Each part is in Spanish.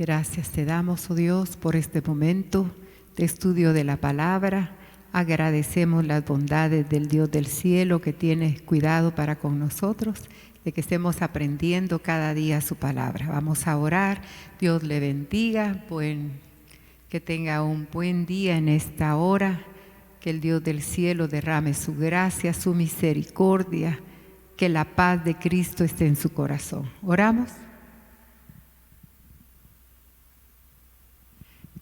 Gracias te damos, oh Dios, por este momento de estudio de la palabra. Agradecemos las bondades del Dios del cielo que tiene cuidado para con nosotros, de que estemos aprendiendo cada día su palabra. Vamos a orar. Dios le bendiga, que tenga un buen día en esta hora, que el Dios del cielo derrame su gracia, su misericordia, que la paz de Cristo esté en su corazón. ¿Oramos?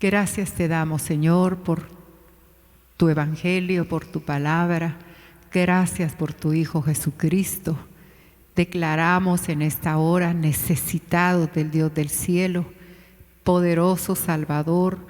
Gracias te damos, Señor, por tu evangelio, por tu palabra. Gracias por tu Hijo Jesucristo. Declaramos en esta hora necesitados del Dios del cielo, poderoso Salvador,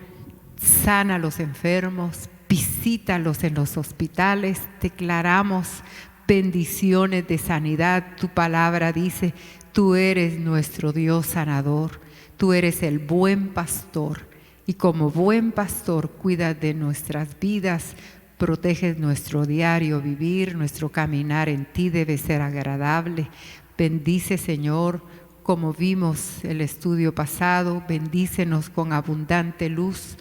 sana a los enfermos, visítalos en los hospitales. Declaramos bendiciones de sanidad. Tu palabra dice, tú eres nuestro Dios sanador, tú eres el buen pastor. Y como buen pastor cuidas de nuestras vidas, proteges nuestro diario vivir, nuestro caminar en ti debe ser agradable. Bendice, Señor, como vimos el estudio pasado, bendícenos con abundante luz.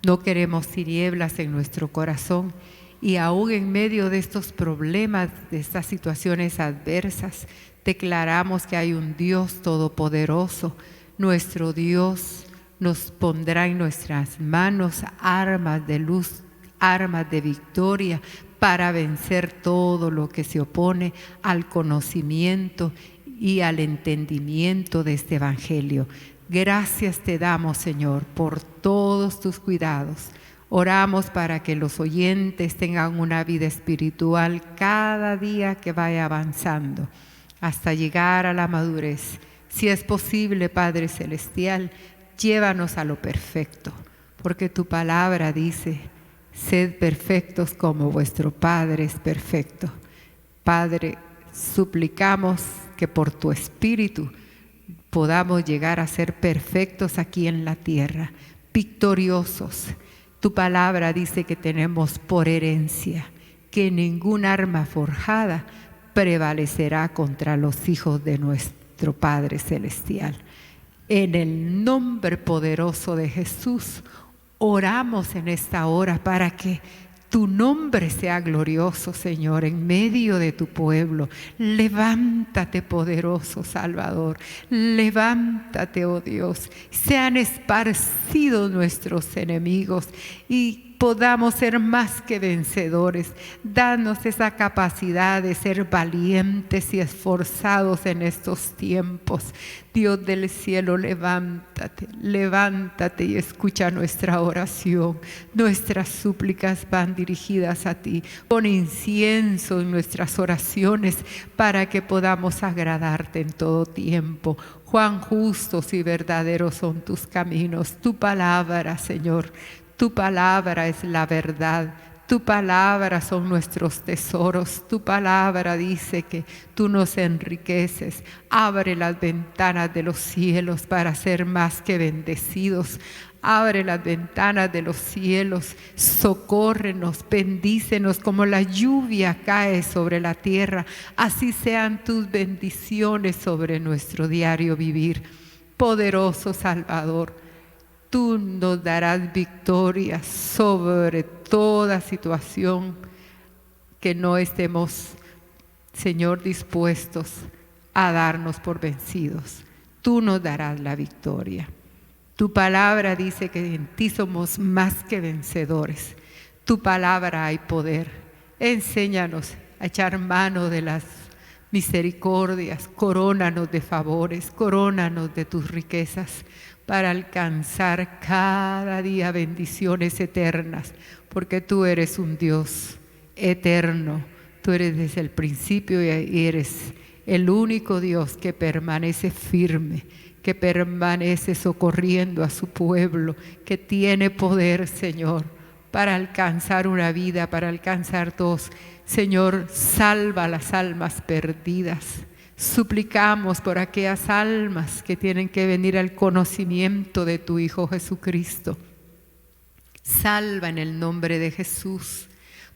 No queremos tinieblas en nuestro corazón y aún en medio de estos problemas, de estas situaciones adversas, declaramos que hay un Dios todopoderoso. Nuestro Dios nos pondrá en nuestras manos armas de luz, armas de victoria para vencer todo lo que se opone al conocimiento y al entendimiento de este evangelio. Gracias te damos, Señor, por todos tus cuidados. Oramos para que los oyentes tengan una vida espiritual cada día que vaya avanzando hasta llegar a la madurez. Si es posible, Padre Celestial, llévanos a lo perfecto, porque tu palabra dice, sed perfectos como vuestro Padre es perfecto. Padre, suplicamos que por tu Espíritu podamos llegar a ser perfectos aquí en la tierra, victoriosos. Tu palabra dice que tenemos por herencia que ningún arma forjada prevalecerá contra los hijos de nuestro Padre Celestial. En el nombre poderoso de Jesús, oramos en esta hora para que tu nombre sea glorioso, Señor, en medio de tu pueblo. Levántate, poderoso Salvador. Levántate, oh Dios. Sean esparcidos nuestros enemigos y podamos ser más que vencedores. Danos esa capacidad de ser valientes y esforzados en estos tiempos. Dios del cielo, levántate, levántate y escucha nuestra oración. Nuestras súplicas van dirigidas a ti. Pon incienso en nuestras oraciones para que podamos agradarte en todo tiempo. Cuán justos y verdaderos son tus caminos. Tu palabra, Señor, tu palabra es la verdad. Tu palabra son nuestros tesoros. Tu palabra dice que tú nos enriqueces. Abre las ventanas de los cielos para ser más que bendecidos. Abre las ventanas de los cielos, socórrenos, bendícenos como la lluvia cae sobre la tierra. Así sean tus bendiciones sobre nuestro diario vivir. Poderoso Salvador, tú nos darás victoria sobre toda situación que no estemos, Señor, dispuestos a darnos por vencidos. Tú nos darás la victoria. Tu palabra dice que en ti somos más que vencedores. Tu palabra hay poder. Enséñanos a echar mano de las misericordias. Corónanos de favores, corónanos de tus riquezas para alcanzar cada día bendiciones eternas, porque tú eres un Dios eterno. Tú eres desde el principio y eres el único Dios que permanece firme, que permanece socorriendo a su pueblo, que tiene poder, Señor, para alcanzar una vida, para alcanzar dos. Señor, salva las almas perdidas. Suplicamos por aquellas almas que tienen que venir al conocimiento de tu Hijo Jesucristo. Salva en el nombre de Jesús.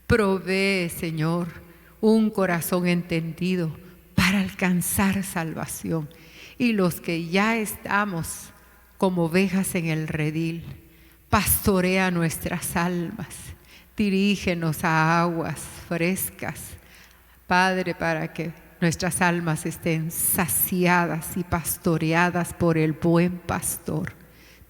Provee, Señor, un corazón entendido para alcanzar salvación. Y los que ya estamos como ovejas en el redil. Pastorea nuestras almas, dirígenos a aguas frescas, Padre, para que nuestras almas estén saciadas y pastoreadas por el buen pastor.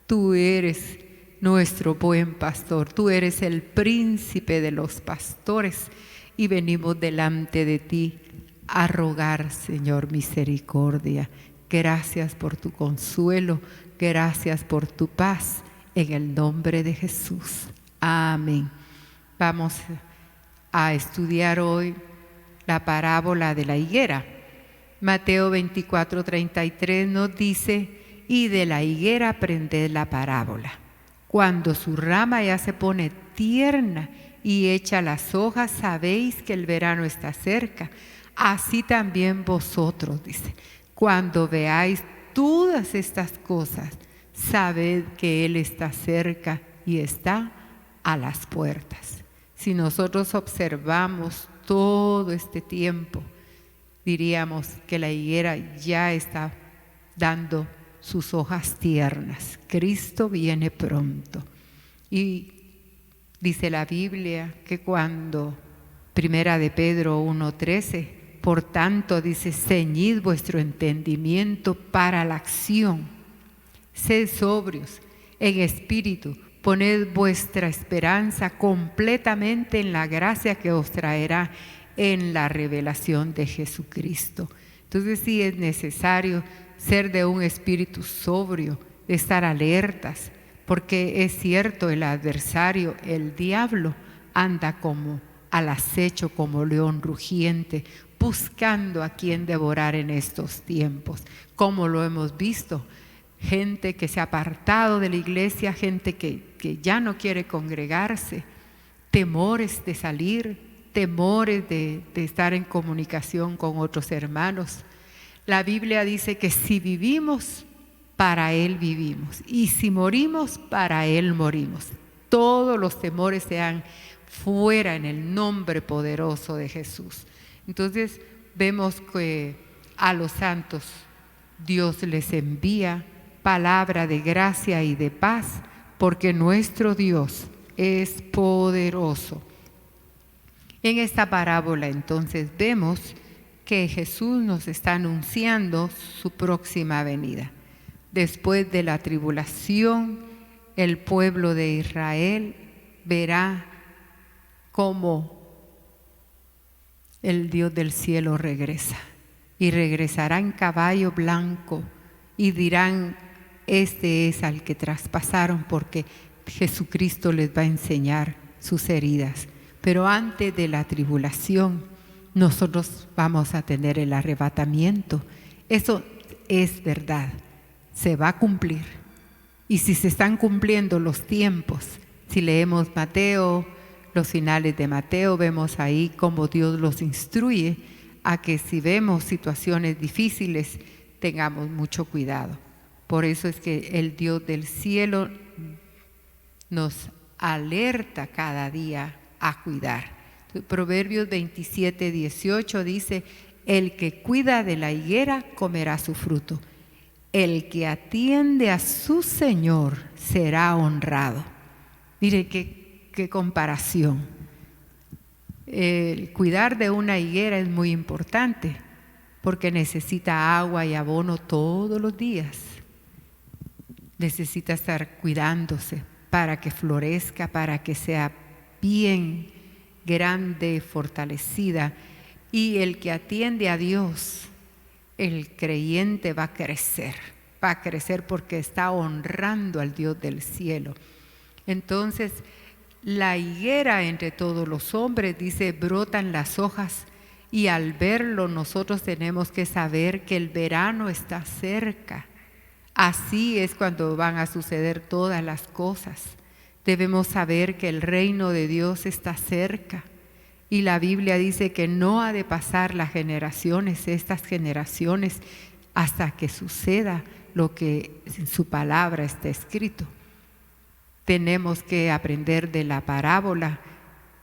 Tú eres nuestro buen pastor, tú eres el príncipe de los pastores y venimos delante de ti a rogar, Señor, misericordia. Gracias por tu consuelo, gracias por tu paz, en el nombre de Jesús. Amén. Vamos a estudiar hoy la parábola de la higuera. Mateo 24:33 nos dice: y de la higuera aprended la parábola. Cuando su rama ya se pone tierna y echa las hojas, sabéis que el verano está cerca. Así también vosotros, dice, cuando veáis todas estas cosas, sabed que Él está cerca y está a las puertas. Si nosotros observamos todo este tiempo, diríamos que la higuera ya está dando sus hojas tiernas. Cristo viene pronto. Y dice la Biblia que cuando, Primera de Pedro 1:13, por tanto, dice, ceñid vuestro entendimiento para la acción. Sed sobrios en espíritu, poned vuestra esperanza completamente en la gracia que os traerá en la revelación de Jesucristo. Entonces sí es necesario ser de un espíritu sobrio, de estar alertas, porque es cierto, el adversario, el diablo, anda como al acecho, como león rugiente, buscando a quien devorar en estos tiempos, como lo hemos visto. Gente que se ha apartado de la iglesia, gente que ya no quiere congregarse, temores de salir, temores de estar en comunicación con otros hermanos. La Biblia dice que si vivimos, para Él vivimos, y si morimos, para Él morimos. Todos los temores sean fuera en el nombre poderoso de Jesús. Entonces vemos que a los santos Dios les envía palabra de gracia y de paz, porque nuestro Dios es poderoso. En esta parábola entonces vemos que Jesús nos está anunciando su próxima venida. Después de la tribulación, el pueblo de Israel verá cómo el Dios del cielo regresa, y regresará en caballo blanco, y dirán: este es al que traspasaron, porque Jesucristo les va a enseñar sus heridas. Pero antes de la tribulación, nosotros vamos a tener el arrebatamiento. Eso es verdad, se va a cumplir. Y si se están cumpliendo los tiempos, si leemos Mateo, los finales de Mateo, vemos ahí cómo Dios los instruye a que si vemos situaciones difíciles, tengamos mucho cuidado. Por eso es que el Dios del cielo nos alerta cada día a cuidar. Proverbios 27:18 dice: el que cuida de la higuera comerá su fruto. El que atiende a su Señor será honrado. Mire qué comparación. El cuidar de una higuera es muy importante, porque necesita agua y abono todos los días. Necesita estar cuidándose para que florezca, para que sea bien grande, fortalecida. Y el que atiende a Dios, el creyente va a crecer porque está honrando al Dios del cielo. Entonces, la higuera entre todos los hombres, dice, brotan las hojas, y al verlo nosotros tenemos que saber que el verano está cerca. Así es cuando van a suceder todas las cosas. Debemos saber que el reino de Dios está cerca. Y la Biblia dice que no ha de pasar estas generaciones, hasta que suceda lo que en su palabra está escrito. Tenemos que aprender de la parábola.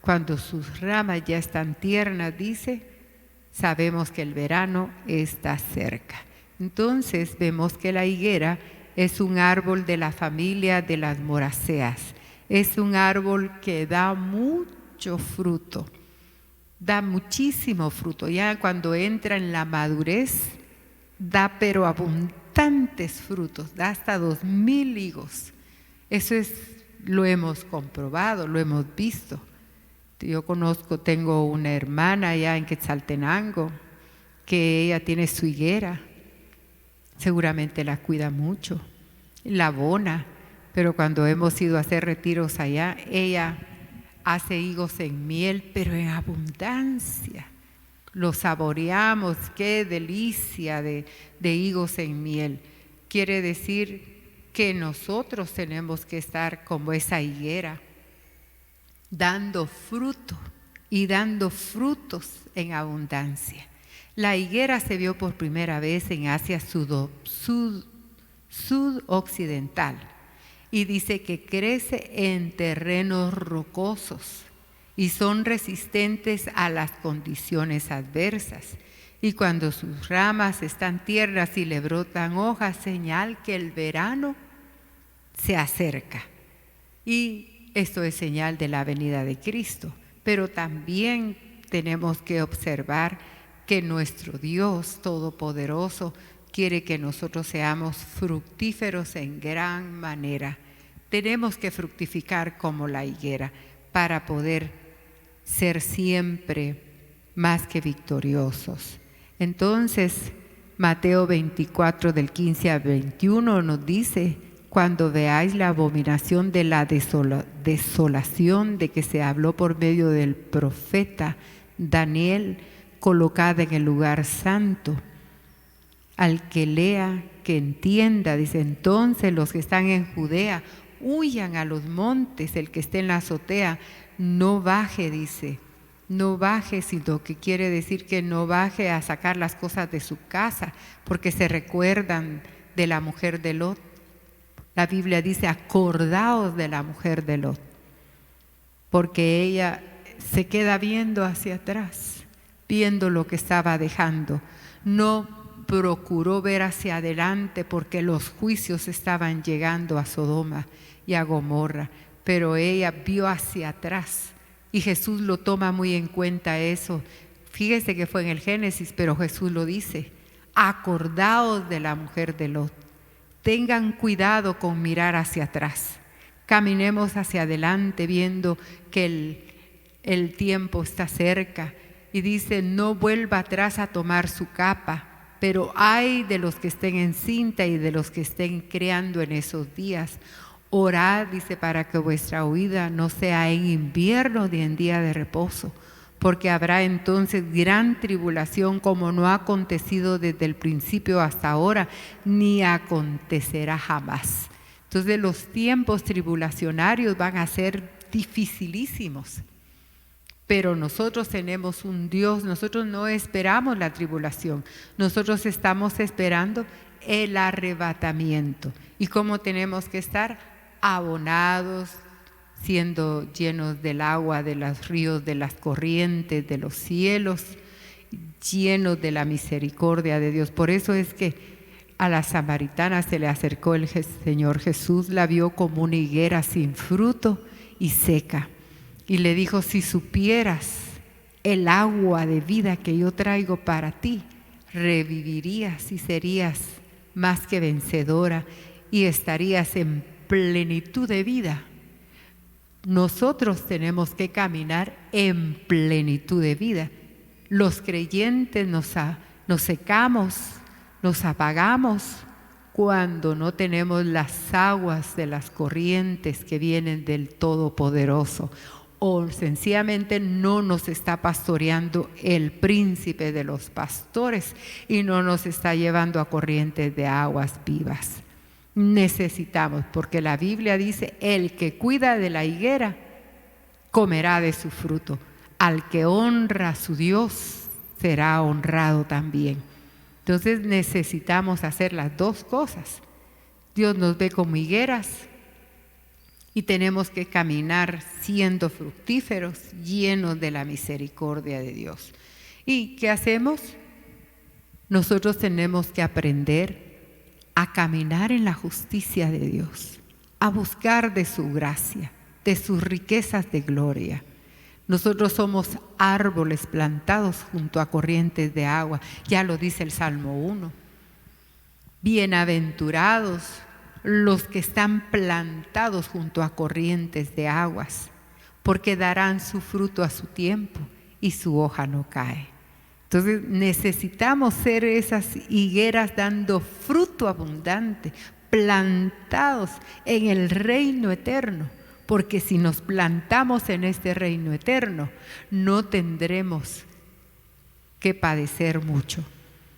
Cuando sus ramas ya están tiernas, dice, sabemos que el verano está cerca. Entonces vemos que la higuera Es un árbol de la familia de las moraceas. Es un árbol que da mucho fruto, da muchísimo fruto. Ya cuando entra en la madurez, da pero abundantes frutos, da hasta 2000 higos. Eso lo hemos comprobado, lo hemos visto. Yo tengo una hermana allá en Quetzaltenango, que ella tiene su higuera, seguramente la cuida mucho, la abona, pero cuando hemos ido a hacer retiros allá, ella hace higos en miel, pero en abundancia. Los saboreamos, qué delicia de higos en miel. Quiere decir que nosotros tenemos que estar como esa higuera, dando fruto y dando frutos en abundancia. La higuera se vio por primera vez en Asia sudoccidental y dice que crece en terrenos rocosos y son resistentes a las condiciones adversas. Y cuando sus ramas están tiernas y le brotan hojas, señal que el verano se acerca. Y esto es señal de la venida de Cristo. Pero también tenemos que observar que nuestro Dios Todopoderoso quiere que nosotros seamos fructíferos en gran manera. Tenemos que fructificar como la higuera para poder ser siempre más que victoriosos. Entonces, Mateo 24 del 15 al 21 nos dice: cuando veáis la abominación de la desolación de que se habló por medio del profeta Daniel, colocada en el lugar santo, al que lea, que entienda, dice, entonces los que están en Judea huyan a los montes, el que esté en la azotea no baje, dice, no baje, sino que quiere decir que no baje a sacar las cosas de su casa, porque se recuerdan de la mujer de Lot. La Biblia dice, acordaos de la mujer de Lot, porque ella se queda viendo hacia atrás, viendo lo que estaba dejando. No procuró ver hacia adelante porque los juicios estaban llegando a Sodoma y a Gomorra, pero ella vio hacia atrás y Jesús lo toma muy en cuenta eso. Fíjese que fue en el Génesis, pero Jesús lo dice, acordaos de la mujer de Lot. Tengan cuidado con mirar hacia atrás. Caminemos hacia adelante viendo que el tiempo está cerca. Y dice, no vuelva atrás a tomar su capa. Pero ay de los que estén encinta y de los que estén criando en esos días. Orad, dice, para que vuestra huida no sea en invierno ni en día de reposo. Porque habrá entonces gran tribulación como no ha acontecido desde el principio hasta ahora, ni acontecerá jamás. Entonces los tiempos tribulacionarios van a ser dificilísimos. Pero nosotros tenemos un Dios, nosotros no esperamos la tribulación, nosotros estamos esperando el arrebatamiento. ¿Y cómo tenemos que estar? Abonados, siendo llenos del agua, de los ríos, de las corrientes, de los cielos, llenos de la misericordia de Dios. Por eso es que a la samaritana se le acercó el Señor Jesús, la vio como una higuera sin fruto y seca. Y le dijo, si supieras el agua de vida que yo traigo para ti, revivirías y serías más que vencedora y estarías en plenitud de vida. Nosotros tenemos que caminar en plenitud de vida. Los creyentes nos secamos, nos apagamos cuando no tenemos las aguas de las corrientes que vienen del Todopoderoso, o sencillamente no nos está pastoreando el príncipe de los pastores y no nos está llevando a corrientes de aguas vivas. Necesitamos, porque la Biblia dice, el que cuida de la higuera comerá de su fruto. Al que honra a su Dios será honrado también. Entonces necesitamos hacer las dos cosas. Dios nos ve como higueras y tenemos que caminar siendo fructíferos, llenos de la misericordia de Dios. ¿Y qué hacemos? Nosotros tenemos que aprender a caminar en la justicia de Dios, a buscar de su gracia, de sus riquezas de gloria. Nosotros somos árboles plantados junto a corrientes de agua, ya lo dice el Salmo 1. Bienaventurados los que están plantados junto a corrientes de aguas, porque darán su fruto a su tiempo y su hoja no cae. Entonces necesitamos ser esas higueras dando fruto abundante, plantados en el reino eterno, porque si nos plantamos en este reino eterno, no tendremos que padecer mucho.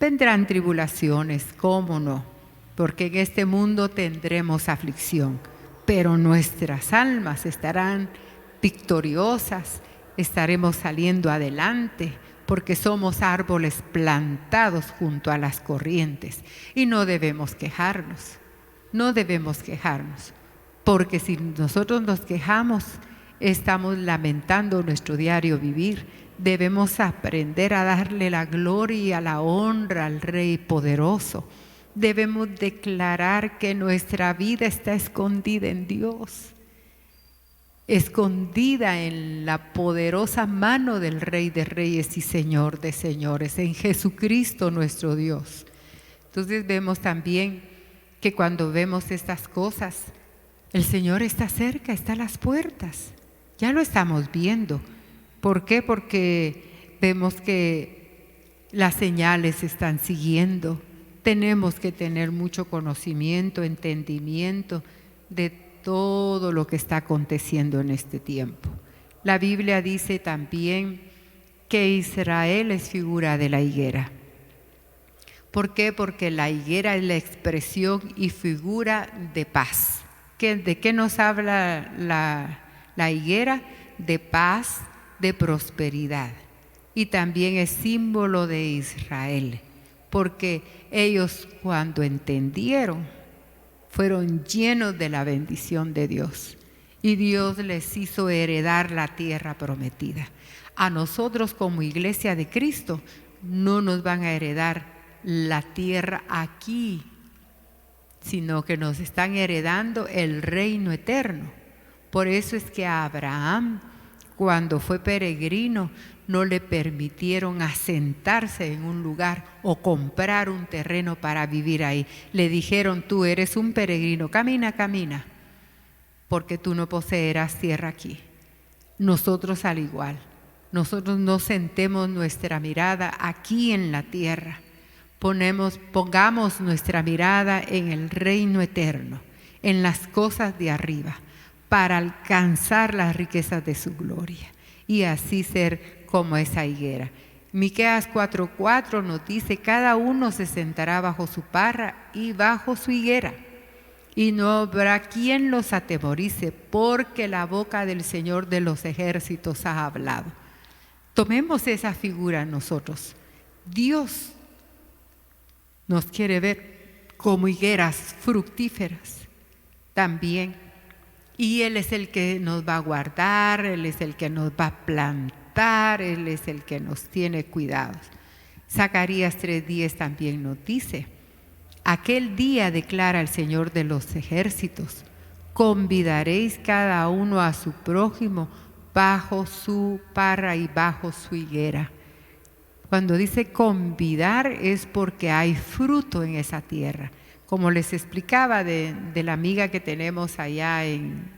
Vendrán tribulaciones, ¿cómo no? Porque en este mundo tendremos aflicción, pero nuestras almas estarán victoriosas, estaremos saliendo adelante, porque somos árboles plantados junto a las corrientes y no debemos quejarnos, porque si nosotros nos quejamos, estamos lamentando nuestro diario vivir. Debemos aprender a darle la gloria, la honra al Rey poderoso. Debemos declarar que nuestra vida está escondida en Dios, escondida en la poderosa mano del Rey de Reyes y Señor de Señores, en Jesucristo nuestro Dios. Entonces vemos también que cuando vemos estas cosas, el Señor está cerca, está a las puertas. Ya lo estamos viendo. ¿Por qué? Porque vemos que las señales están siguiendo. Tenemos que tener mucho conocimiento, entendimiento de todo lo que está aconteciendo en este tiempo. La Biblia dice también que Israel es figura de la higuera. ¿Por qué? Porque la higuera es la expresión y figura de paz. ¿De qué nos habla la higuera? De paz, de prosperidad, y también es símbolo de Israel, porque ellos cuando entendieron fueron llenos de la bendición de Dios y Dios les hizo heredar la tierra prometida. A nosotros como Iglesia de Cristo no nos van a heredar la tierra aquí, sino que nos están heredando el reino eterno. Por eso es que a Abraham, cuando fue peregrino, no le permitieron asentarse en un lugar o comprar un terreno para vivir ahí. Le dijeron: tú eres un peregrino, camina, camina, porque tú no poseerás tierra aquí. Nosotros al igual, nosotros no sentemos nuestra mirada aquí en la tierra, pongamos nuestra mirada en el reino eterno, en las cosas de arriba, para alcanzar las riquezas de su gloria y así ser como esa higuera. Miqueas 4:4 nos dice: cada uno se sentará bajo su parra y bajo su higuera, y no habrá quien los atemorice, porque la boca del Señor de los ejércitos ha hablado. Tomemos esa figura nosotros. Dios nos quiere ver como higueras fructíferas también. Y Él es el que nos va a guardar, Él es el que nos va a plantar, Él es el que nos tiene cuidados. Zacarías 3:10 también nos dice: aquel día, declara el Señor de los ejércitos, convidaréis cada uno a su prójimo bajo su parra y bajo su higuera. Cuando dice convidar es porque hay fruto en esa tierra. Como les explicaba de la amiga que tenemos allá en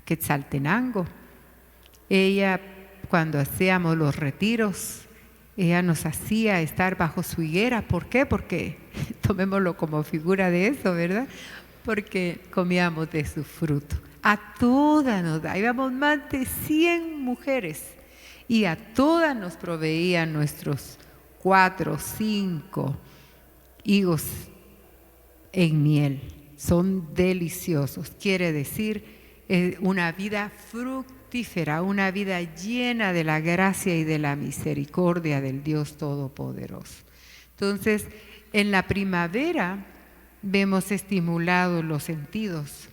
Quetzaltenango, ella cuando hacíamos los retiros, ella nos hacía estar bajo su higuera. ¿Por qué? Porque, tomémoslo como figura de eso, ¿verdad? Porque comíamos de su fruto. A todas nos da, íbamos más de 100 mujeres y a todas nos proveían nuestros 4 o 5 higos en miel. Son deliciosos. Quiere decir una vida fructífera, una vida llena de la gracia y de la misericordia del Dios Todopoderoso. Entonces, en la primavera vemos estimulados los sentidos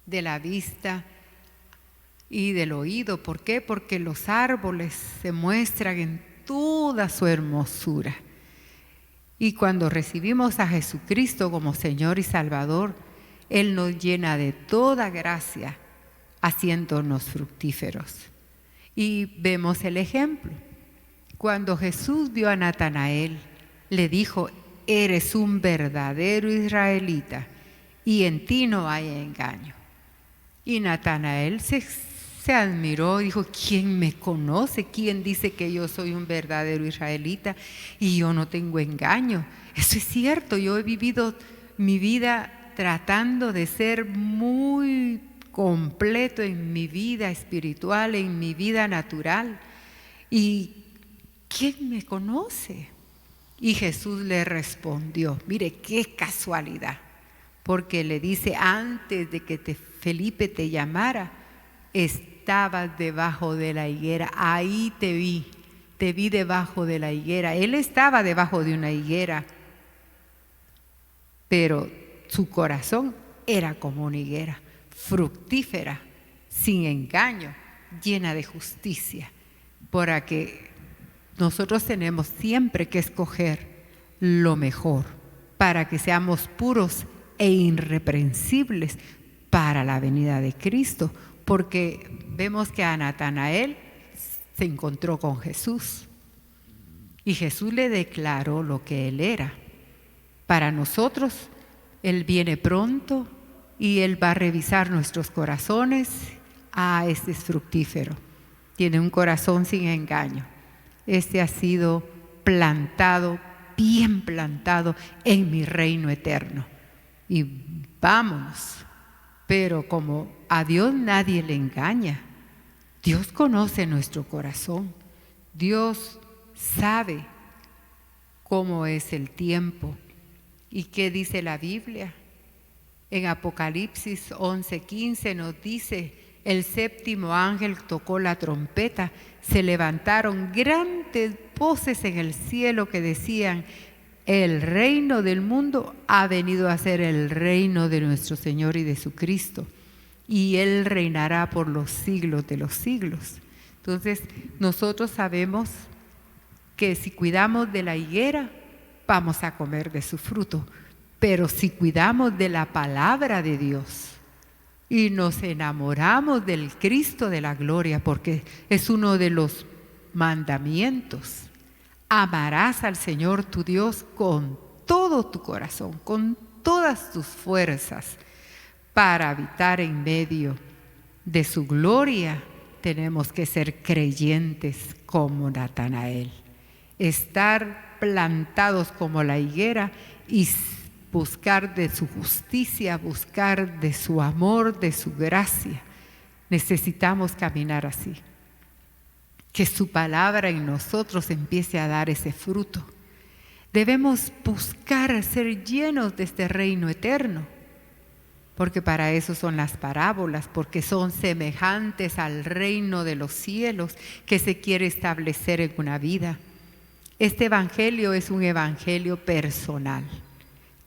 de la vista y del oído. ¿Por qué? Porque los árboles se muestran en toda su hermosura. Y cuando recibimos a Jesucristo como Señor y Salvador, Él nos llena de toda gracia, haciéndonos fructíferos. Y vemos el ejemplo. Cuando Jesús vio a Natanael, le dijo: eres un verdadero israelita y en ti no hay engaño. Y Natanael se admiró, dijo: ¿quién me conoce? ¿Quién dice que yo soy un verdadero israelita y yo no tengo engaño? Eso es cierto, yo he vivido mi vida tratando de ser muy completo en mi vida espiritual, en mi vida natural. ¿Y quién me conoce? Y Jesús le respondió, mire qué casualidad, porque le dice: antes de que Felipe te llamara, estabas debajo de la higuera, ahí te vi debajo de la higuera. Él estaba debajo de una higuera, pero su corazón era como una higuera, fructífera, sin engaño, llena de justicia, para que nosotros tenemos siempre que escoger lo mejor, para que seamos puros e irreprensibles para la venida de Cristo, porque vemos que a Natanael se encontró con Jesús y Jesús le declaró lo que él era. Para nosotros, Él viene pronto y Él va a revisar nuestros corazones. Este es fructífero, tiene un corazón sin engaño. Este ha sido plantado, bien plantado en mi reino eterno. Y vámonos. Pero como a Dios nadie le engaña, Dios conoce nuestro corazón. Dios sabe cómo es el tiempo. ¿Y qué dice la Biblia? En Apocalipsis 11:15 nos dice: el séptimo ángel tocó la trompeta, se levantaron grandes voces en el cielo que decían: el reino del mundo ha venido a ser el reino de nuestro Señor y de su Cristo, y Él reinará por los siglos de los siglos. Entonces, nosotros sabemos que si cuidamos de la higuera, vamos a comer de su fruto. Pero si cuidamos de la palabra de Dios y nos enamoramos del Cristo de la gloria, porque es uno de los mandamientos: amarás al Señor tu Dios con todo tu corazón, con todas tus fuerzas. Para habitar en medio de su gloria, tenemos que ser creyentes como Natanael, estar plantados como la higuera y buscar de su justicia, buscar de su amor, de su gracia. Necesitamos caminar así. Que su palabra en nosotros empiece a dar ese fruto. Debemos buscar ser llenos de este reino eterno, porque para eso son las parábolas, porque son semejantes al reino de los cielos que se quiere establecer en una vida. Este evangelio es un evangelio personal.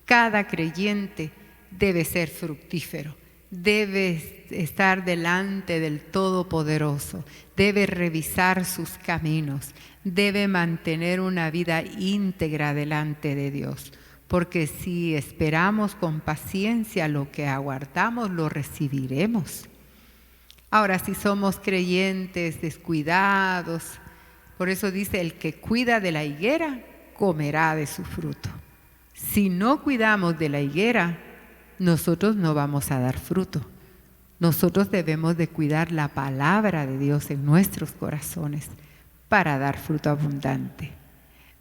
Cada creyente debe ser fructífero, debe estar delante del Todopoderoso, debe revisar sus caminos, debe mantener una vida íntegra delante de Dios, porque si esperamos con paciencia lo que aguardamos, lo recibiremos. Ahora, si somos creyentes descuidados, por eso dice: el que cuida de la higuera comerá de su fruto. Si no cuidamos de la higuera, nosotros no vamos a dar fruto. Nosotros debemos de cuidar la palabra de Dios en nuestros corazones para dar fruto abundante.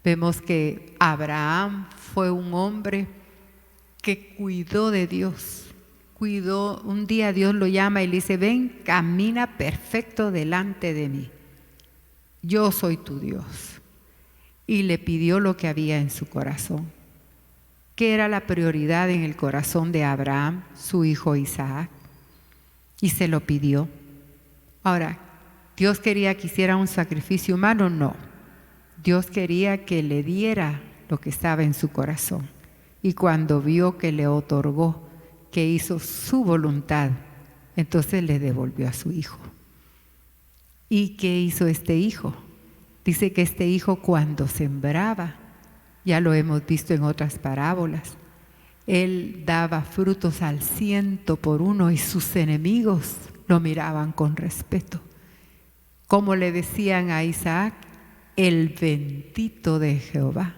Vemos que Abraham fue un hombre que cuidó de Dios. Un día Dios lo llama y le dice: ven, camina perfecto delante de mí. Yo soy tu Dios. Y le pidió lo que había en su corazón. ¿Qué era la prioridad en el corazón de Abraham? Su hijo Isaac. Y se lo pidió. Ahora, ¿Dios quería que hiciera un sacrificio humano? No. Dios quería que le diera lo que estaba en su corazón. Y cuando vio que le otorgó, que hizo su voluntad, entonces le devolvió a su hijo. ¿Y qué hizo este hijo? Dice que este hijo, cuando sembraba, Ya lo hemos visto en otras parábolas. Él daba frutos al 100 por 1 y sus enemigos lo miraban con respeto. Como le decían a Isaac, el bendito de Jehová,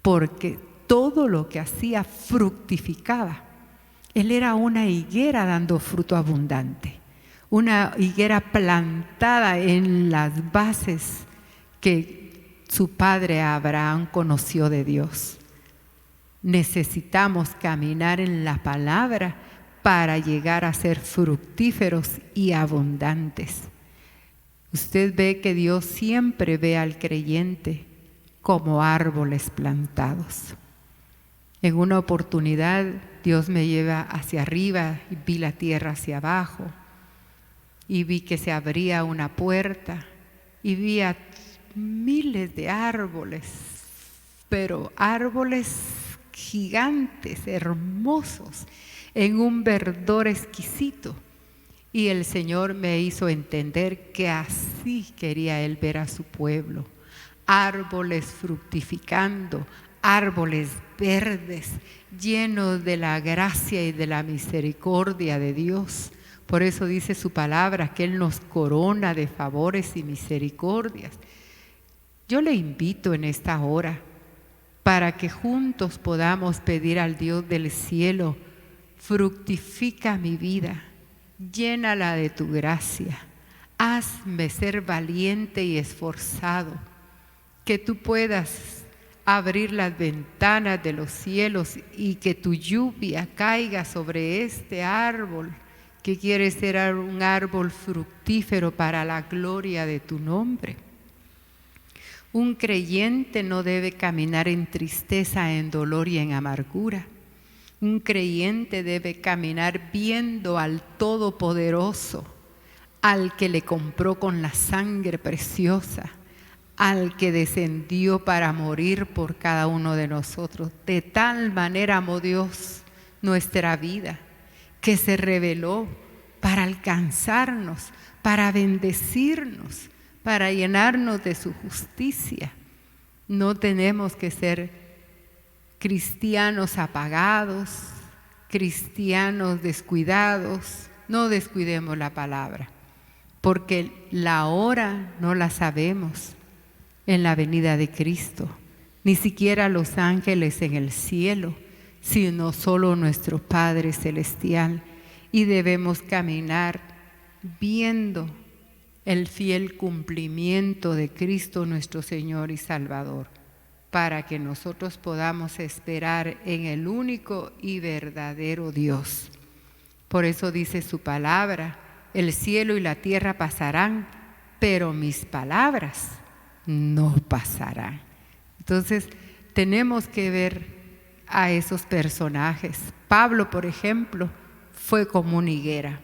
porque todo lo que hacía fructificaba. Él era una higuera dando fruto abundante, una higuera plantada en las bases que su padre Abraham conoció de Dios. Necesitamos caminar en la palabra para llegar a ser fructíferos y abundantes. Usted ve que Dios siempre ve al creyente como árboles plantados. En una oportunidad Dios me lleva hacia arriba y vi la tierra hacia abajo y vi que se abría una puerta y vi a miles de árboles, pero árboles gigantes, hermosos, en un verdor exquisito. Y el Señor me hizo entender que así quería Él ver a su pueblo. Árboles fructificando, árboles verdes, llenos de la gracia y de la misericordia de Dios. Por eso dice su palabra que Él nos corona de favores y misericordias. Yo le invito en esta hora para que juntos podamos pedir al Dios del cielo: fructifica mi vida, llénala de tu gracia, hazme ser valiente y esforzado, que tú puedas abrir las ventanas de los cielos y que tu lluvia caiga sobre este árbol que quiere ser un árbol fructífero para la gloria de tu nombre. Un creyente no debe caminar en tristeza, en dolor y en amargura. Un creyente debe caminar viendo al Todopoderoso, al que le compró con la sangre preciosa, al que descendió para morir por cada uno de nosotros. De tal manera amó Dios nuestra vida, que se reveló para alcanzarnos, para bendecirnos, para llenarnos de su justicia. No tenemos que ser cristianos apagados, cristianos descuidados. No descuidemos la palabra, porque la hora no la sabemos en la venida de Cristo, ni siquiera los ángeles en el cielo, sino solo nuestro Padre Celestial. Y debemos caminar viendo el fiel cumplimiento de Cristo nuestro Señor y Salvador, para que nosotros podamos esperar en el único y verdadero Dios. Por eso dice su palabra: el cielo y la tierra pasarán, pero mis palabras no pasarán. Entonces tenemos que ver a esos personajes. Pablo, por ejemplo, fue como una higuera.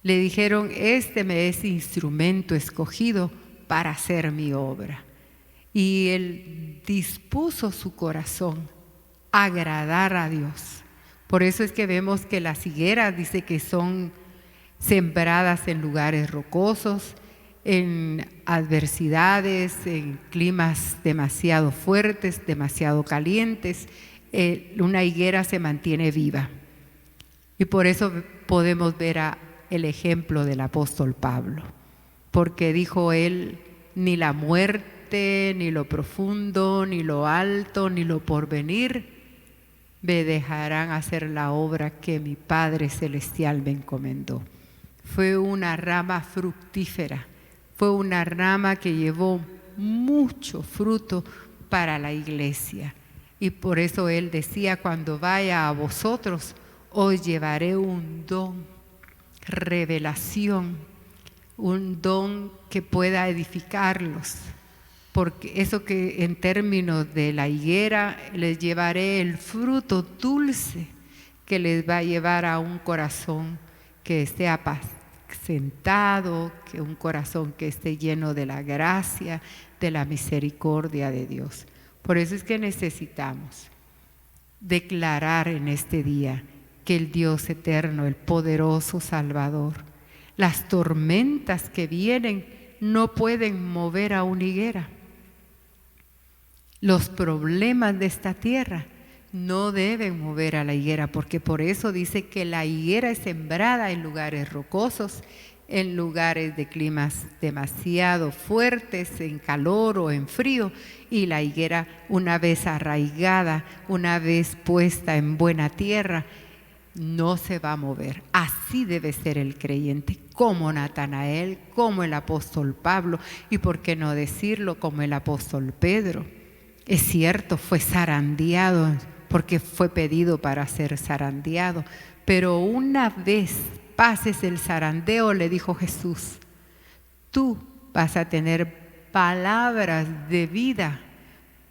Le dijeron: este me es instrumento escogido para hacer mi obra. Y él dispuso su corazón a agradar a Dios. Por eso es que vemos que las higueras dice que son sembradas en lugares rocosos, en adversidades, en climas demasiado fuertes, demasiado calientes. Una higuera se mantiene viva. Y por eso podemos ver el ejemplo del apóstol Pablo, porque dijo él: ni la muerte, ni lo profundo, ni lo alto, ni lo porvenir me dejarán hacer la obra que mi Padre Celestial me encomendó. Fue una rama fructífera, fue una rama que llevó mucho fruto para la iglesia. Y por eso él decía: cuando vaya a vosotros, os llevaré un don, revelación, un don que pueda edificarlos. Porque eso que en términos de la higuera, les llevaré el fruto dulce que les va a llevar a un corazón que esté apacentado, que un corazón que esté lleno de la gracia, de la misericordia de Dios. Por eso es que necesitamos declarar en este día que el Dios eterno, el poderoso Salvador, las tormentas que vienen no pueden mover a una higuera. Los problemas de esta tierra no deben mover a la higuera, porque por eso dice que la higuera es sembrada en lugares rocosos, en lugares de climas demasiado fuertes, en calor o en frío, y la higuera, una vez arraigada, una vez puesta en buena tierra, no se va a mover. Así debe ser el creyente, como Natanael, como el apóstol Pablo, y por qué no decirlo, como el apóstol Pedro. Es cierto, fue zarandeado porque fue pedido para ser zarandeado, pero una vez pases el zarandeo, le dijo Jesús, tú vas a tener palabras de vida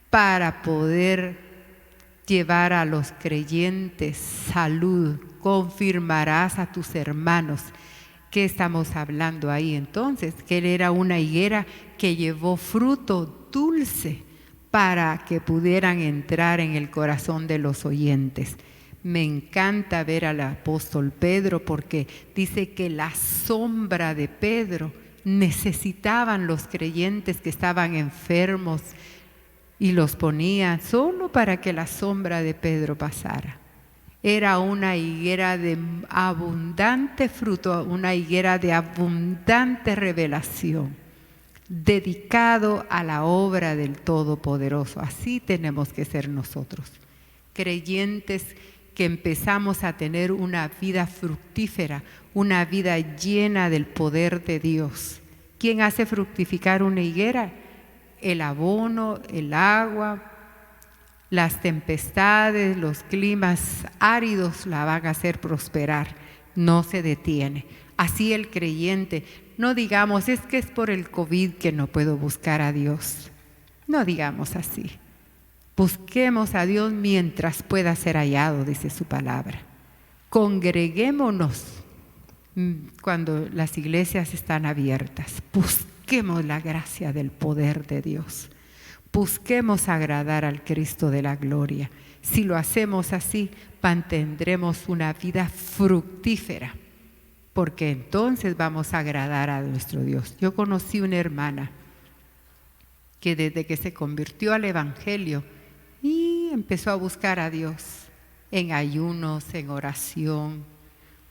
para poder llevar a los creyentes salud, confirmarás a tus hermanos. ¿Qué estamos hablando ahí entonces? Que él era una higuera que llevó fruto dulce para que pudieran entrar en el corazón de los oyentes. Me encanta ver al apóstol Pedro porque dice que la sombra de Pedro necesitaban los creyentes que estaban enfermos y los ponía solo para que la sombra de Pedro pasara. Era una higuera de abundante fruto, una higuera de abundante revelación, dedicado a la obra del Todopoderoso. Así tenemos que ser nosotros, creyentes que empezamos a tener una vida fructífera, una vida llena del poder de Dios. ¿Quién hace fructificar una higuera? El abono, el agua, las tempestades, los climas áridos la van a hacer prosperar, no se detiene. Así el creyente, no digamos, es que es por el COVID que no puedo buscar a Dios. No digamos así. Busquemos a Dios mientras pueda ser hallado, dice su palabra. Congreguémonos cuando las iglesias están abiertas. Busquemos la gracia del poder de Dios. Busquemos agradar al Cristo de la gloria. Si lo hacemos así, mantendremos una vida fructífera, porque entonces vamos a agradar a nuestro Dios. Yo conocí una hermana que desde que se convirtió al Evangelio y empezó a buscar a Dios en ayunos, en oración,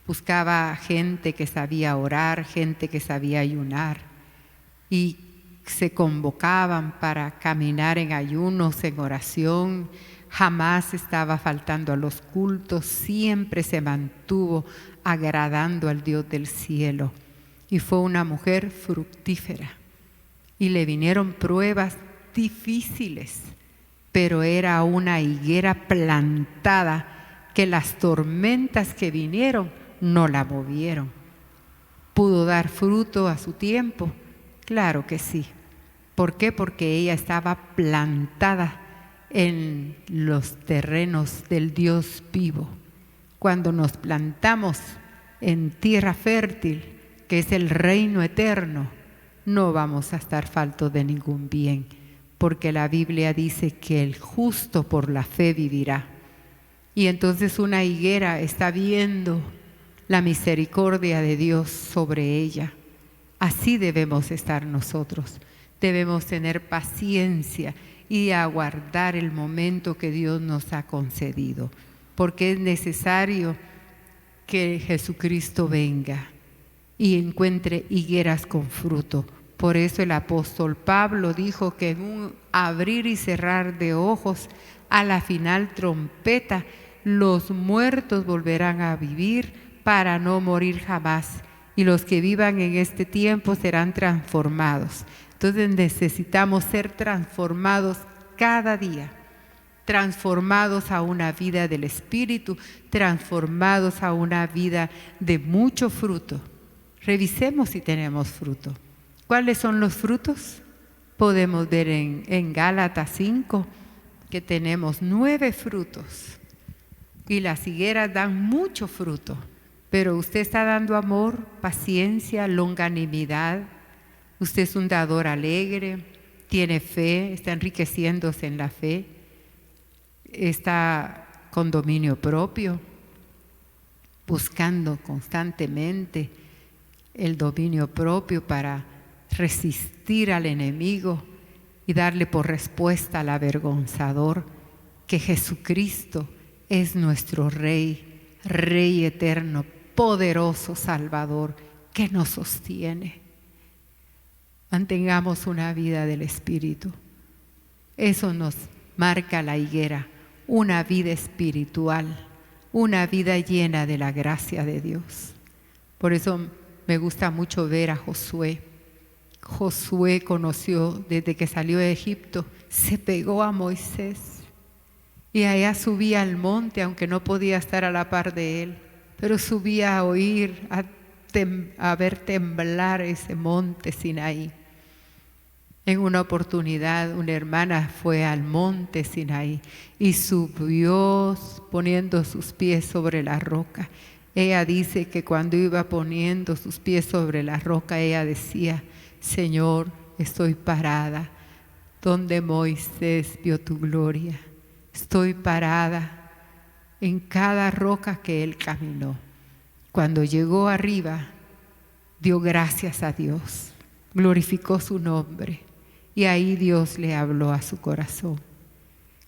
buscaba gente que sabía orar, gente que sabía ayunar, y se convocaban para caminar en ayunos, en oración. Jamás estaba faltando a los cultos, siempre se mantuvo agradando al Dios del cielo. Y fue una mujer fructífera. Y le vinieron pruebas difíciles, pero era una higuera plantada que las tormentas que vinieron no la movieron. ¿Pudo dar fruto a su tiempo? Claro que sí. ¿Por qué? Porque ella estaba plantada en los terrenos del Dios vivo. Cuando nos plantamos en tierra fértil, que es el reino eterno, no vamos a estar faltos de ningún bien, porque la Biblia dice que el justo por la fe vivirá. Y entonces una higuera está viendo la misericordia de Dios sobre ella. Así debemos estar nosotros. Debemos tener paciencia y aguardar el momento que Dios nos ha concedido, porque es necesario que Jesucristo venga y encuentre higueras con fruto. Por eso el apóstol Pablo dijo que en un abrir y cerrar de ojos, a la final trompeta, los muertos volverán a vivir para no morir jamás, y los que vivan en este tiempo serán transformados. Entonces necesitamos ser transformados cada día, transformados a una vida del Espíritu, transformados a una vida de mucho fruto. Revisemos si tenemos fruto. ¿Cuáles son los frutos? Podemos ver en Gálatas 5 que tenemos 9 frutos y las higueras dan mucho fruto, pero usted está dando amor, paciencia, longanimidad. Usted es un dador alegre, tiene fe, está enriqueciéndose en la fe, está con dominio propio, buscando constantemente el dominio propio para resistir al enemigo y darle por respuesta al avergonzador que Jesucristo es nuestro Rey, Rey eterno, poderoso Salvador que nos sostiene. Mantengamos una vida del Espíritu. Eso nos marca la higuera, una vida espiritual, una vida llena de la gracia de Dios. Por eso me gusta mucho ver a Josué. Josué conoció desde que salió de Egipto, se pegó a Moisés y allá subía al monte, aunque no podía estar a la par de él, pero subía a oír, a ver temblar ese monte Sinaí. En una oportunidad una hermana fue al monte Sinaí y subió poniendo sus pies sobre la roca. Ella dice que cuando iba poniendo sus pies sobre la roca, ella decía: Señor, estoy parada donde Moisés vio tu gloria. Estoy parada en cada roca que él caminó. Cuando llegó arriba, dio gracias a Dios, glorificó su nombre y ahí Dios le habló a su corazón,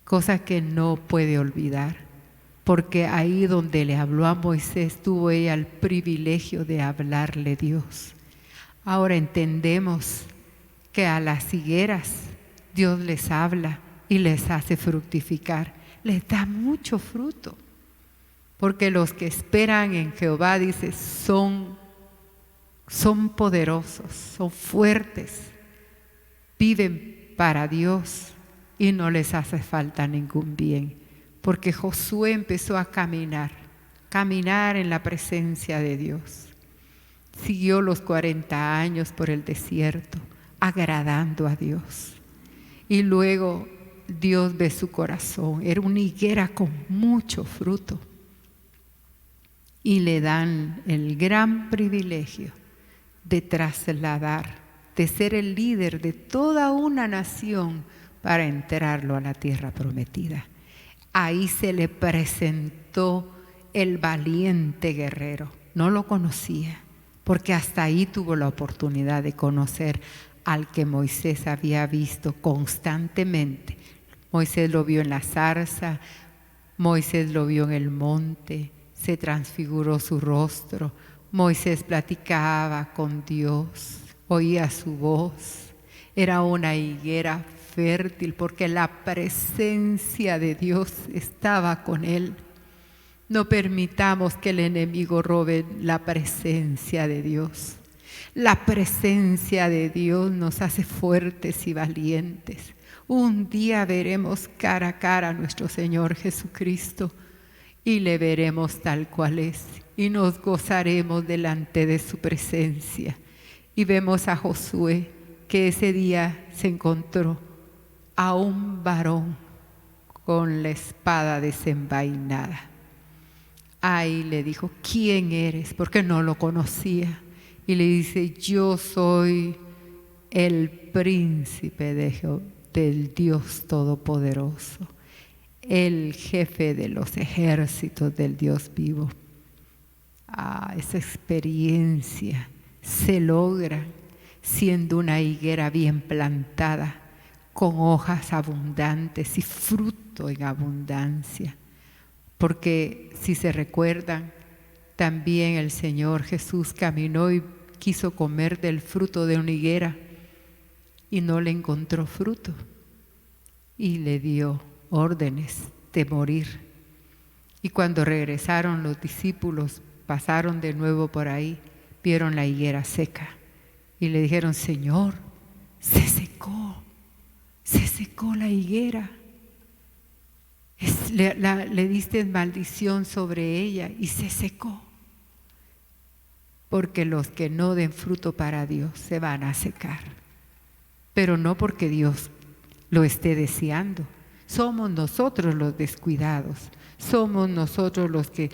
cosa que no puede olvidar, porque ahí donde le habló a Moisés tuvo ella el privilegio de hablarle Dios. Ahora entendemos que a las higueras Dios les habla y les hace fructificar, les da mucho fruto, porque los que esperan en Jehová, dice, son poderosos, son fuertes, viven para Dios y no les hace falta ningún bien, porque Josué empezó a caminar en la presencia de Dios. Siguió los 40 años por el desierto, agradando a Dios. Y luego Dios ve su corazón. Era una higuera con mucho fruto. Y le dan el gran privilegio de trasladar, de ser el líder de toda una nación para entrarlo a la tierra prometida. Ahí se le presentó el valiente guerrero. No lo conocía, porque hasta ahí tuvo la oportunidad de conocer al que Moisés había visto constantemente. Moisés lo vio en la zarza, Moisés lo vio en el monte, se transfiguró su rostro, Moisés platicaba con Dios, oía su voz, era una higuera fértil porque la presencia de Dios estaba con él. No permitamos que el enemigo robe la presencia de Dios. La presencia de Dios nos hace fuertes y valientes. Un día veremos cara a cara a nuestro Señor Jesucristo y le veremos tal cual es y nos gozaremos delante de su presencia. Y vemos a Josué que ese día se encontró a un varón con la espada desenvainada. Ahí le dijo: ¿quién eres? Porque no lo conocía. Y le dice: yo soy el príncipe del Dios Todopoderoso, el jefe de los ejércitos del Dios vivo. Esa experiencia se logra siendo una higuera bien plantada, con hojas abundantes y fruto en abundancia. Porque si se recuerdan, también el Señor Jesús caminó y quiso comer del fruto de una higuera y no le encontró fruto y le dio órdenes de morir. Y cuando regresaron los discípulos, pasaron de nuevo por ahí, vieron la higuera seca y le dijeron: Señor, se secó la higuera. Le diste maldición sobre ella y se secó. Porque los que no den fruto para Dios se van a secar. Pero no porque Dios lo esté deseando. Somos nosotros los descuidados. Somos nosotros los que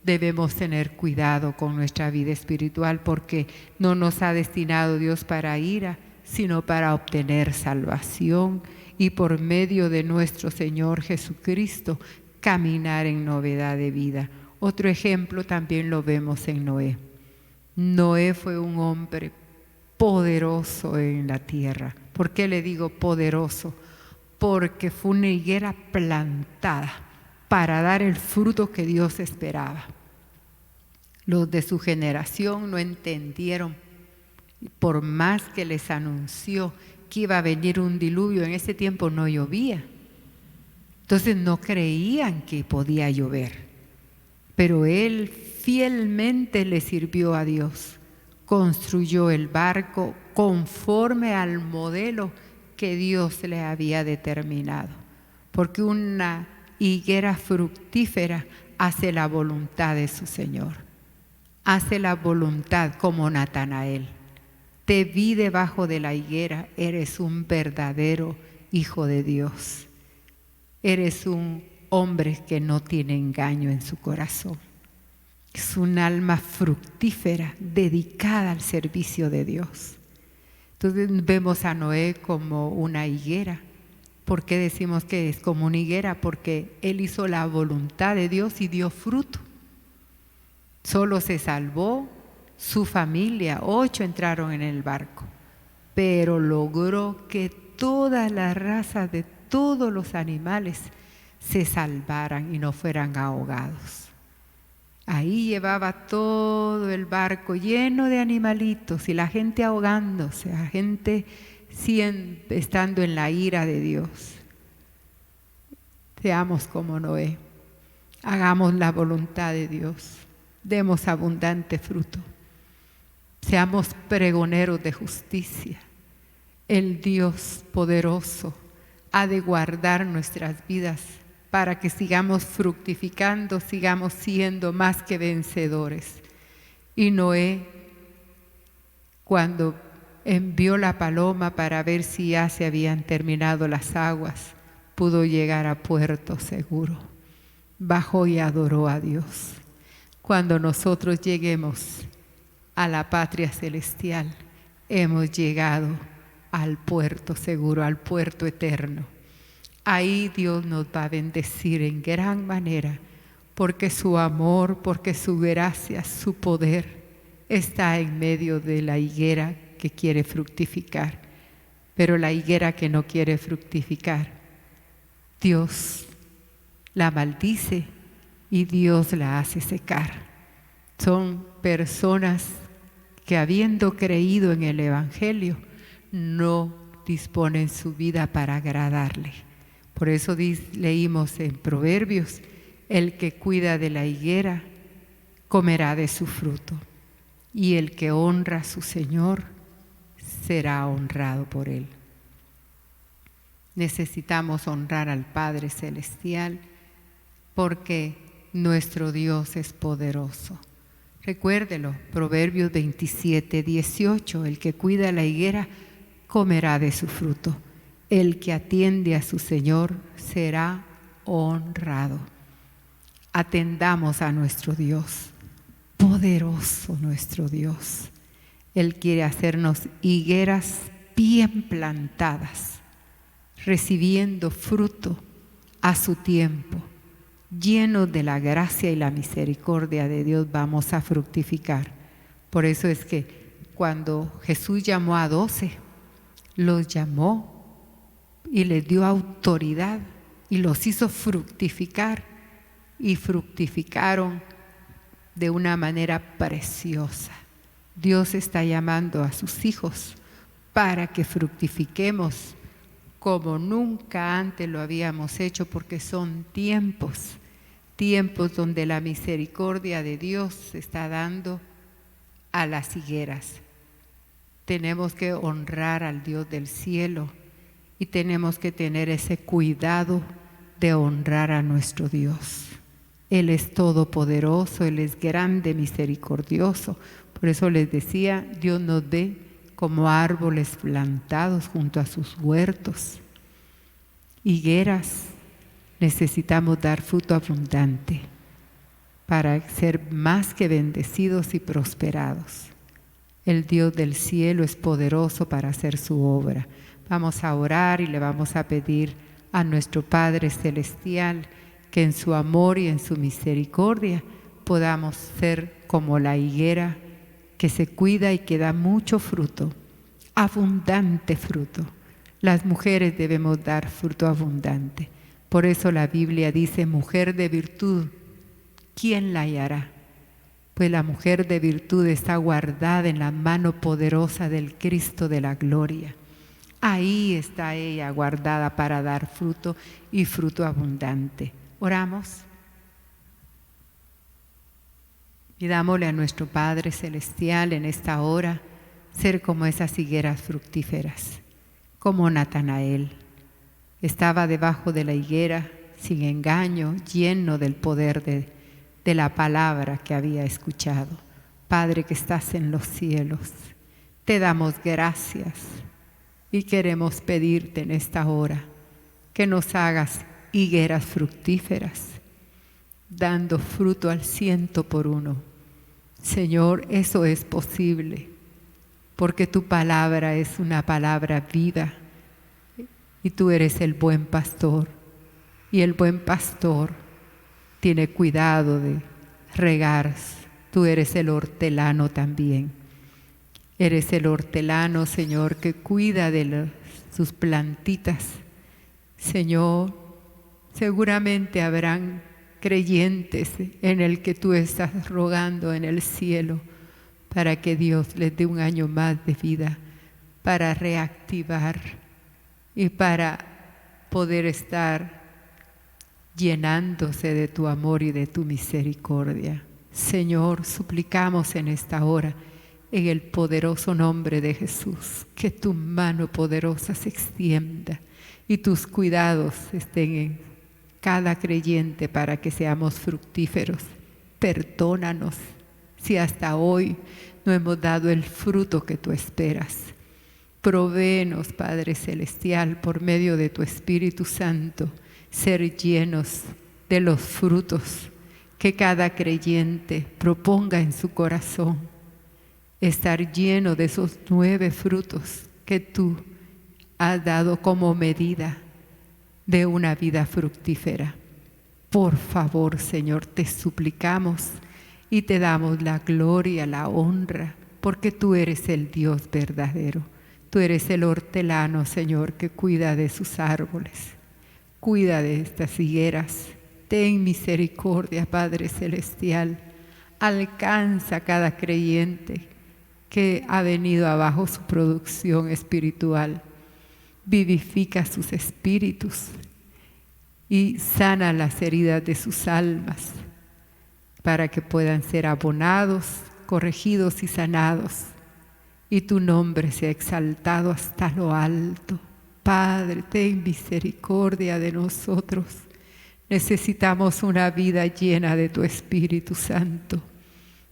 debemos tener cuidado con nuestra vida espiritual, porque no nos ha destinado Dios para ira, sino para obtener salvación y por medio de nuestro Señor Jesucristo caminar en novedad de vida. Otro ejemplo también lo vemos en Noé. Noé fue un hombre poderoso en la tierra, ¿Por qué le digo poderoso? Porque fue una higuera plantada para dar el fruto que Dios esperaba. Los de su generación no entendieron, por más que les anunció que iba a venir un diluvio, en ese tiempo no llovía. Entonces no creían que podía llover. Pero él fielmente le sirvió a Dios. Construyó el barco conforme al modelo que Dios le había determinado. Porque una higuera fructífera hace la voluntad de su Señor. Hace la voluntad como Natanael. Te vi debajo de la higuera, eres un verdadero hijo de Dios. Eres un hombre que no tiene engaño en su corazón. Es un alma fructífera, dedicada al servicio de Dios. Entonces vemos a Noé como una higuera. ¿Por qué decimos que es como una higuera? Porque él hizo la voluntad de Dios y dio fruto. Solo se salvó su familia, 8 entraron en el barco, pero logró que todas las razas de todos los animales se salvaran y no fueran ahogados. Ahí llevaba todo el barco lleno de animalitos y la gente ahogándose, la gente estando en la ira de Dios. Seamos como Noé, hagamos la voluntad de Dios, demos abundante fruto, seamos pregoneros de justicia. El Dios poderoso ha de guardar nuestras vidas para que sigamos fructificando, sigamos siendo más que vencedores. Y Noé, cuando envió la paloma para ver si ya se habían terminado las aguas, pudo llegar a puerto seguro. Bajó y adoró a Dios. Cuando nosotros lleguemos a la patria celestial, hemos llegado al puerto seguro, al puerto eterno. Ahí Dios nos va a bendecir en gran manera, porque su amor, porque su gracia, su poder está en medio de la higuera que quiere fructificar. Pero la higuera que no quiere fructificar, Dios la maldice y Dios la hace secar. Son personas que, habiendo creído en el Evangelio, no disponen su vida para agradarle. Por eso leímos en Proverbios: el que cuida de la higuera comerá de su fruto, y el que honra a su Señor será honrado por él. Necesitamos honrar al Padre Celestial porque nuestro Dios es poderoso. Recuérdelo, Proverbios 27:18, el que cuida la higuera comerá de su fruto. El que atiende a su Señor será honrado. Atendamos a nuestro Dios, poderoso nuestro Dios. Él quiere hacernos higueras bien plantadas, recibiendo fruto a su tiempo. Llenos de la gracia y la misericordia de Dios vamos a fructificar. Por eso es que cuando Jesús llamó a 12, los llamó y les dio autoridad y los hizo fructificar, y fructificaron de una manera preciosa. Dios está llamando a sus hijos para que fructifiquemos como nunca antes lo habíamos hecho, porque son tiempos donde la misericordia de Dios se está dando a las higueras. Tenemos que honrar al Dios del cielo y tenemos que tener ese cuidado de honrar a nuestro Dios. Él es todopoderoso, Él es grande, misericordioso. Por eso les decía, Dios nos ve como árboles plantados junto a sus huertos. Higueras, necesitamos dar fruto abundante para ser más que bendecidos y prosperados. El Dios del cielo es poderoso para hacer su obra. Vamos a orar y le vamos a pedir a nuestro Padre Celestial que en su amor y en su misericordia podamos ser como la higuera que se cuida y que da mucho fruto, abundante fruto, Las mujeres debemos dar fruto abundante. Por eso la Biblia dice, mujer de virtud, ¿quién la hallará? Pues la mujer de virtud está guardada en la mano poderosa del Cristo de la gloria. Ahí está ella guardada para dar fruto y fruto abundante. Oramos. Pidámosle a nuestro Padre Celestial en esta hora ser como esas higueras fructíferas, como Natanael. Estaba debajo de la higuera, sin engaño, lleno del poder de la palabra que había escuchado. Padre que estás en los cielos, te damos gracias y queremos pedirte en esta hora que nos hagas higueras fructíferas, dando fruto al 100%. Señor, eso es posible, porque tu palabra es una palabra viva y tú eres el buen pastor. Y el buen pastor tiene cuidado de regar. Tú eres el hortelano también. Eres el hortelano, Señor, que cuida de sus plantitas. Señor, seguramente habrán creyentes en el que tú estás rogando en el cielo para que Dios les dé un año más de vida, para reactivar y para poder estar llenándose de tu amor y de tu misericordia. Señor, suplicamos en esta hora, en el poderoso nombre de Jesús, que tu mano poderosa se extienda y tus cuidados estén en cada creyente para que seamos fructíferos. Perdónanos si hasta hoy no hemos dado el fruto que tú esperas. Provéenos, Padre Celestial, por medio de tu Espíritu Santo, ser llenos de los frutos que cada creyente proponga en su corazón. Estar lleno de esos 9 frutos que tú has dado como medida de una vida fructífera. Por favor, Señor, te suplicamos y te damos la gloria, la honra, porque tú eres el Dios verdadero. Tú eres el hortelano, Señor, que cuida de sus árboles, cuida de estas higueras. Ten misericordia, Padre Celestial. Alcanza a cada creyente que ha venido abajo su producción espiritual. Vivifica sus espíritus y sana las heridas de sus almas para que puedan ser abonados, corregidos y sanados, y tu nombre sea exaltado hasta lo alto. Padre, ten misericordia de nosotros. Necesitamos una vida llena de tu Espíritu Santo.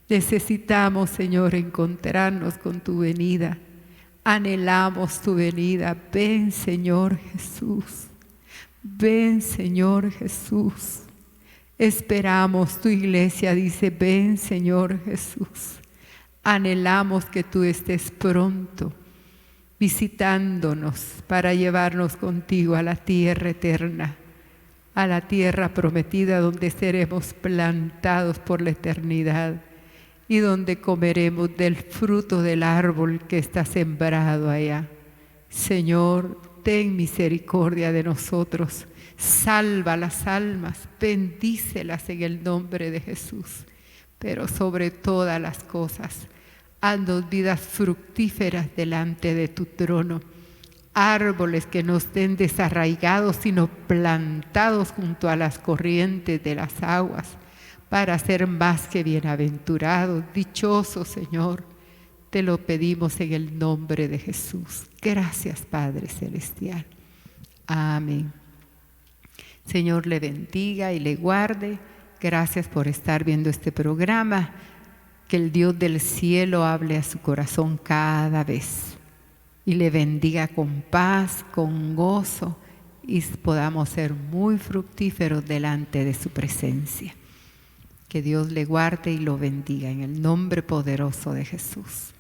Necesitamos, Señor, encontrarnos con tu venida. Anhelamos tu venida. Ven, Señor Jesús. Ven, Señor Jesús. Esperamos, tu iglesia dice, ven, Señor Jesús. Anhelamos que tú estés pronto visitándonos para llevarnos contigo a la tierra eterna, a la tierra prometida donde seremos plantados por la eternidad y donde comeremos del fruto del árbol que está sembrado allá. Señor, ten misericordia de nosotros, salva las almas, bendícelas en el nombre de Jesús, pero sobre todas las cosas, haznos vidas fructíferas delante de tu trono, árboles que no estén desarraigados, sino plantados junto a las corrientes de las aguas, para ser más que bienaventurados, dichosos, Señor. Te lo pedimos en el nombre de Jesús. Gracias, Padre Celestial. Amén. Señor le bendiga y le guarde. Gracias por estar viendo este programa. Que el Dios del cielo hable a su corazón cada vez y le bendiga con paz, con gozo, y podamos ser muy fructíferos delante de su presencia. Que Dios le guarde y lo bendiga en el nombre poderoso de Jesús.